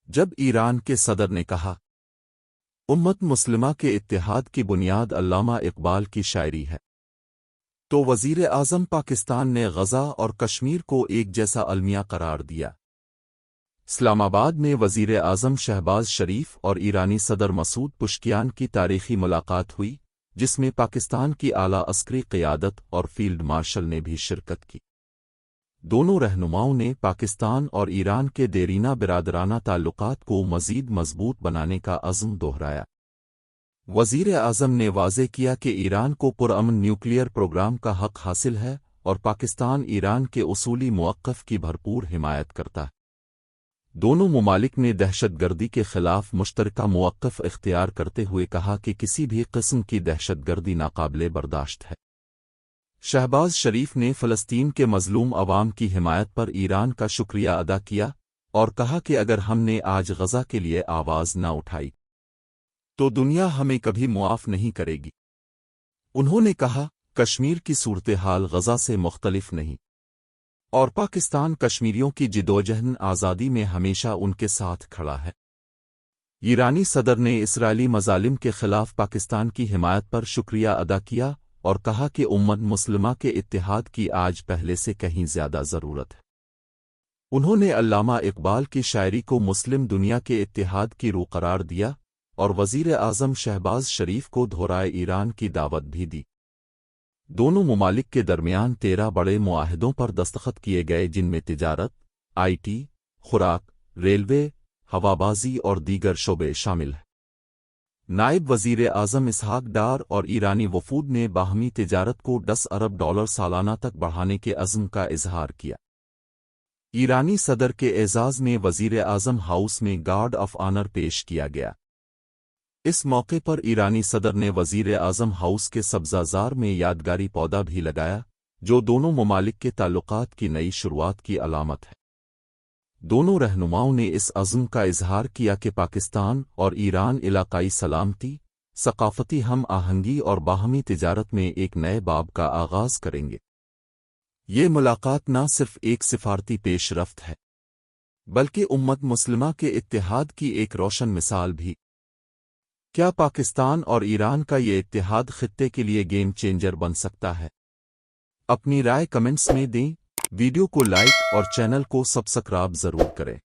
جب ایران کے صدر نے کہا امت مسلمہ کے اتحاد کی بنیاد علامہ اقبال کی شاعری ہے، تو وزیر اعظم پاکستان نے غزہ اور کشمیر کو ایک جیسا المیہ قرار دیا۔ اسلام آباد میں وزیر اعظم شہباز شریف اور ایرانی صدر مسعود پشکیان کی تاریخی ملاقات ہوئی، جس میں پاکستان کی اعلیٰ عسکری قیادت اور فیلڈ مارشل نے بھی شرکت کی۔ دونوں رہنماؤں نے پاکستان اور ایران کے دیرینہ برادرانہ تعلقات کو مزید مضبوط بنانے کا عزم دہرایا۔ وزیر اعظم نے واضح کیا کہ ایران کو پرامن نیوکلیئر پروگرام کا حق حاصل ہے اور پاکستان ایران کے اصولی موقف کی بھرپور حمایت کرتا ہے۔ دونوں ممالک نے دہشت گردی کے خلاف مشترکہ موقف اختیار کرتے ہوئے کہا کہ کسی بھی قسم کی دہشت گردی ناقابل برداشت ہے۔ شہباز شریف نے فلسطین کے مظلوم عوام کی حمایت پر ایران کا شکریہ ادا کیا اور کہا کہ اگر ہم نے آج غزہ کے لیے آواز نہ اٹھائی تو دنیا ہمیں کبھی معاف نہیں کرے گی۔ انہوں نے کہا کشمیر کی صورتحال غزہ سے مختلف نہیں، اور پاکستان کشمیریوں کی جدوجہد آزادی میں ہمیشہ ان کے ساتھ کھڑا ہے۔ ایرانی صدر نے اسرائیلی مظالم کے خلاف پاکستان کی حمایت پر شکریہ ادا کیا اور کہا کہ امت مسلمہ کے اتحاد کی آج پہلے سے کہیں زیادہ ضرورت ہے۔ انہوں نے علامہ اقبال کی شاعری کو مسلم دنیا کے اتحاد کی روح قرار دیا اور وزیر اعظم شہباز شریف کو دھورائے ایران کی دعوت بھی دی۔ دونوں ممالک کے درمیان 13 بڑے معاہدوں پر دستخط کیے گئے، جن میں تجارت، آئی ٹی، خوراک، ریلوے، ہوابازی اور دیگر شعبے شامل ہیں۔ نائب وزیر اعظم اسحاق ڈار اور ایرانی وفود نے باہمی تجارت کو $10 ارب سالانہ تک بڑھانے کے عزم کا اظہار کیا۔ ایرانی صدر کے اعزاز میں وزیر اعظم ہاؤس میں گارڈ آف آنر پیش کیا گیا۔ اس موقع پر ایرانی صدر نے وزیر اعظم ہاؤس کے سبزہ زار میں یادگاری پودا بھی لگایا، جو دونوں ممالک کے تعلقات کی نئی شروعات کی علامت ہے۔ دونوں رہنماؤں نے اس عزم کا اظہار کیا کہ پاکستان اور ایران علاقائی سلامتی، ثقافتی ہم آہنگی اور باہمی تجارت میں ایک نئے باب کا آغاز کریں گے۔ یہ ملاقات نہ صرف ایک سفارتی پیش رفت ہے، بلکہ امت مسلمہ کے اتحاد کی ایک روشن مثال بھی۔ کیا پاکستان اور ایران کا یہ اتحاد خطے کے لیے گیم چینجر بن سکتا ہے؟ اپنی رائے کمنٹس میں دیں، ویڈیو کو لائک اور چینل کو سبسکرائب ضرور کریں۔